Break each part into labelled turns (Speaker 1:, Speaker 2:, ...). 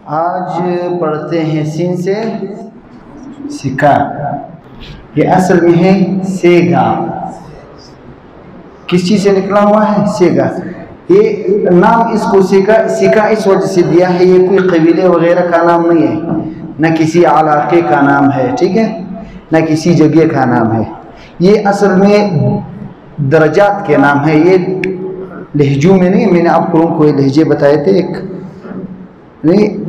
Speaker 1: آج پڑھتے ہیں سین سے سیکا. یہ اصل میں ہے سیگا. کس چیز سے نکلا ہوا ہے؟ سیگا. یہ نام اس کو سیکا اس وجہ سے دیا ہے، یہ کوئی قبیلے وغیرہ کا نام نہیں ہے، نہ کسی علاقے کا نام ہے، ٹھیک ہے، نہ کسی جگہ کا نام ہے. یہ اصل میں درجات کے نام ہے. یہ لہجوں میں نہیں، میں نے آپ لوگوں کو یہ لہجے بتائے تھے ایک نہیں،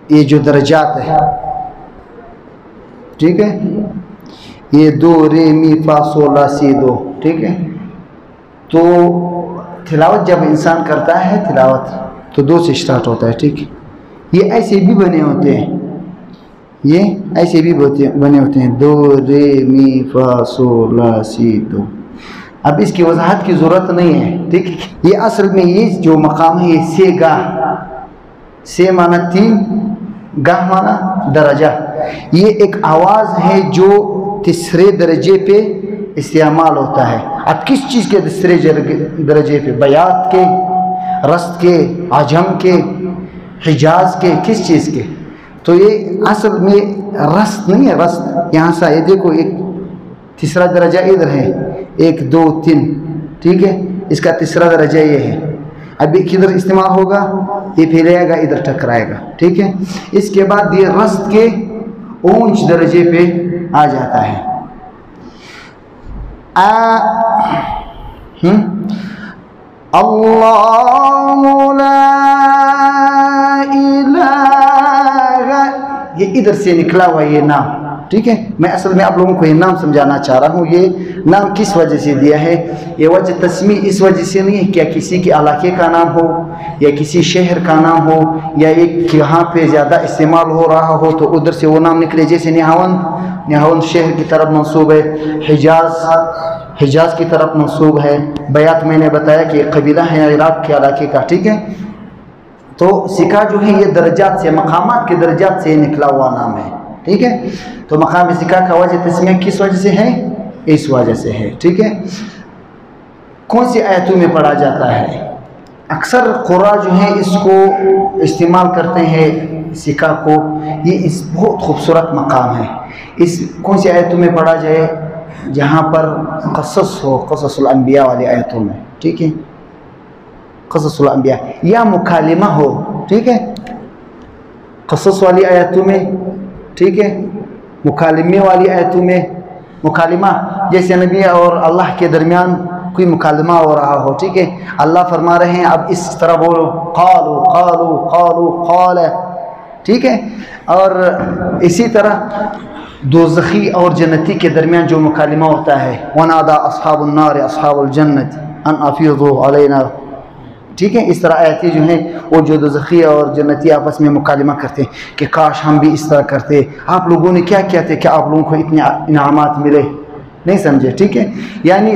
Speaker 1: یہ جو درجات ہے، ٹھیک ہے، یہ دو رے می فا سو لا سی دو، ٹھیک ہے. تو تلاوت جب انسان کرتا ہے تلاوت تو دو سے سٹارٹ ہوتا ہے، ٹھیک ہے. یہ ایسے بھی بنے ہوتے ہیں، یہ ایسے بھی بنے ہوتے ہیں، دو رے می فا سو لا سی دو. اب اس کی وضاحت کی ضرورت نہیں ہے، ٹھیک ہے. یہ اصل میں یہ جو مقام ہے یہ سے گا، سے معنی تین، گاہ معنی درجہ. یہ ایک آواز ہے جو تیسرے درجے پہ استعمال ہوتا ہے. اب کس چیز کے تیسرے درجے پہ؟ بیات کے، رست کے، عجم کے، حجاز کے، کس چیز کے؟ تو یہ اصل میں رست نہیں ہے. رست یہاں سے یہ دیکھو، ایک تیسرا درجہ ادھر ہے، 1 2 3، ٹھیک ہے. اس کا تیسرا درجہ یہ ہے. ابھی کدھر استعمال ہوگا؟ یہ پھیلے گا، ادھر ٹکرائے گا، ٹھیک ہے. اس کے بعد یہ رست کے اونچ درجے پہ آ جاتا ہے. اللہ لا الہ، یہ ادھر سے نکلا ہوا یہ نام، ٹھیک ہے. میں اصل میں آپ لوگوں کو یہ نام سمجھانا چاہ رہا ہوں. یہ نام کس وجہ سے دیا ہے؟ یہ وجہ تسمیہ اس وجہ سے نہیں ہے کیا کسی کے علاقے کا نام ہو یا کسی شہر کا نام ہو یا ایک یہاں پہ زیادہ استعمال ہو رہا ہو تو ادھر سے وہ نام نکلے. جیسے نہاوند شہر کی طرف منسوب ہے، حجاز کی طرف منسوب ہے. بیات میں نے بتایا کہ قبیلہ ہے عراق کے علاقے کا، ٹھیک ہے. تو سیکا جو ہے یہ درجات سے، مقامات کے درجات سے نکلا ہوا نام ہے، ٹھیک ہے. تو مقام سیکا کا وجہ تسمیہ کس وجہ سے ہے؟ اس وجہ سے ہے، ٹھیک ہے. کون سی آیتوں میں پڑھا جاتا ہے؟ اکثر قرآن جو ہیں اس کو استعمال کرتے ہیں سیکا کو. یہ اس بہت خوبصورت مقام ہے. اس کون سی آیتوں میں پڑھا جائے؟ جہاں پر قصص ہو، قصص الانبیاء والی آیتوں میں، ٹھیک ہے، قصص الانبیاء، یا مکالمہ ہو، ٹھیک ہے، قصص والی آیتوں میں، ٹھیک ہے، مکالمے والی آیتوں میں. مکالمہ جیسے نبی اور اللہ کے درمیان کوئی مکالمہ ہو رہا ہو، ٹھیک ہے. اللہ فرما رہے ہیں اب اس طرح بولو، قالو قالو قالو قال، ٹھیک ہے. اور اسی طرح دوزخی اور جنتی کے درمیان جو مکالمہ ہوتا ہے، وَنَادَى أَصْحَابُ النَّارِ أَصْحَابُ الْجَنَّةِ أَنْ أَفِيضُوا عَلَيْنَا، ٹھیک ہے. اس طرح آیتیں جو ہیں وہ جو دوزخی اور جنتی آپس میں مکالمہ کرتے ہیں کہ کاش ہم بھی اس طرح کرتے، آپ لوگوں نے کیا کیا تھے کہ آپ لوگوں کو اتنے انعامات ملے، نہیں سمجھے، ٹھیک ہے. یعنی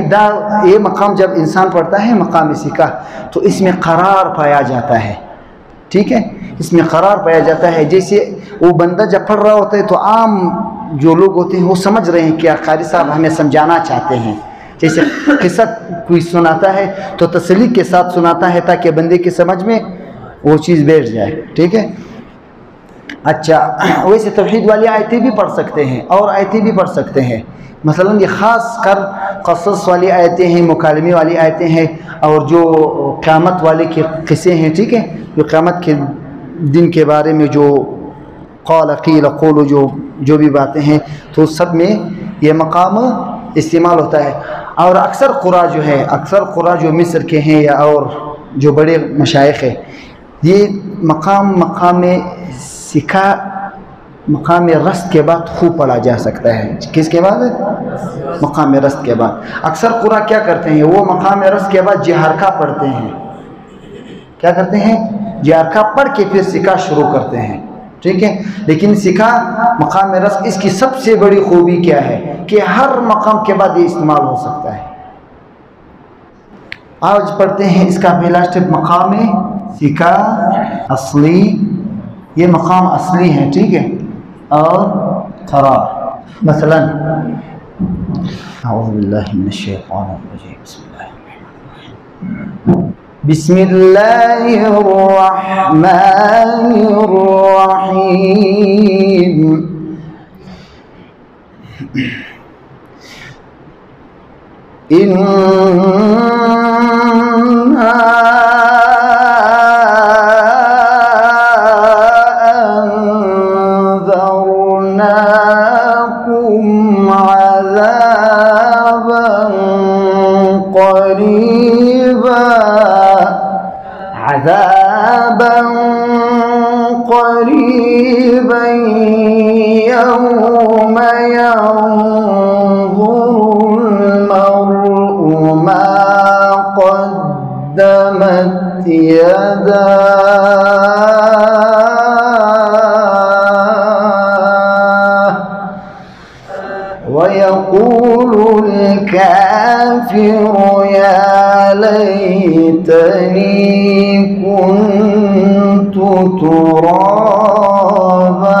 Speaker 1: یہ مقام جب انسان پڑھتا ہے مقام سیکا تو اس میں قرار پایا جاتا ہے، ٹھیک ہے. اس میں قرار پایا جاتا ہے. جیسے وہ بندہ جب پڑھ رہا ہوتا ہے تو عام جو لوگ ہوتے ہیں وہ سمجھ رہے ہیں کہ قاری صاحب ہمیں سمجھانا چاہتے ہیں. جیسے قصہ کوئی سناتا ہے تو تسلی کے ساتھ سناتا ہے تاکہ بندے کے سمجھ میں وہ چیز بیٹھ جائے، ٹھیک ہے. اچھا، ویسے توحید والی آیتیں بھی پڑھ سکتے ہیں اور آیتیں بھی پڑھ سکتے ہیں. مثلا یہ خاص کر قصص والی آیتیں ہیں، مکالمے والی آیتیں ہیں، اور جو قیامت والے کے قصے ہیں، ٹھیک ہے، جو قیامت کے دن کے بارے میں جو قال قیل قول جو بھی باتیں ہیں، تو سب میں یہ مقام استعمال ہوتا ہے. اور اکثر قرآن جو مصر کے ہیں یا اور جو بڑے مشائخ ہیں، یہ مقام سیکا مقام رست کے بعد خوب پڑھا جا سکتا ہے. کس کے بعد؟ مقام رست کے بعد. اکثر قرآن کیا کرتے ہیں، وہ مقام رست کے بعد جہرکا پڑھتے ہیں. کیا کرتے ہیں؟ جہرکا پڑھ کے پھر سیکا شروع کرتے ہیں، ٹھیک ہے. لیکن سیکا مقام رست، اس کی سب سے بڑی خوبی کیا ہے کہ ہر مقام کے بعد یہ استعمال ہو سکتا ہے. آج پڑھتے ہیں اس کا پہلا سٹیپ، مقام سیکا اصلی. یہ مقام اصلی ہے، ٹھیک ہے، اور قرار. مثلا اعوذ باللہ من الشیطان الرجیم، بسم اللہ الرحمن الرحیم. إنا أنذرناكم عذابا قريبا يوم ينظر المرء ما قدمت يداه ويقول الكافر يا ليتني كنت ترابا.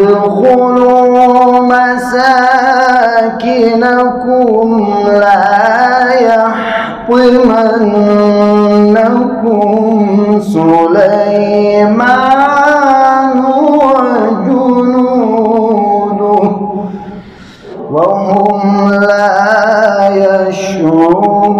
Speaker 1: ادخلوا مساكنكم لا يحطمنكم سليمان وجنوده وهم لا يشعرون.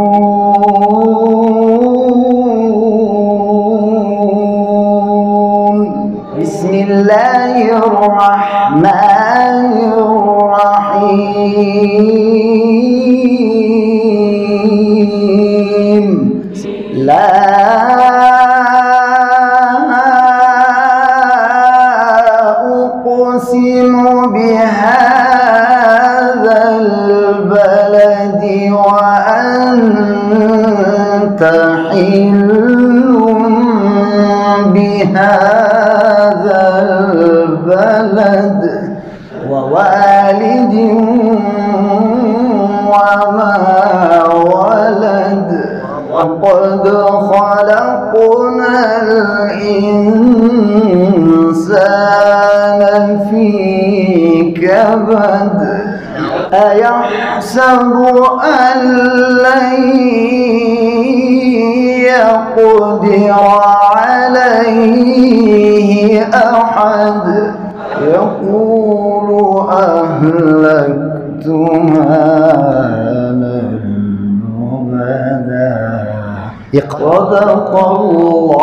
Speaker 1: بسم الله الرحمن الرحيم. لا أقسم بهذا البلد وأنت حل بهذا البلد ووالد وما ولد وقد خلقنا الإنسان في كبد أيحسب أن لن يقدر عليه أحد يقول أهلكت مالا لبدا صدق الله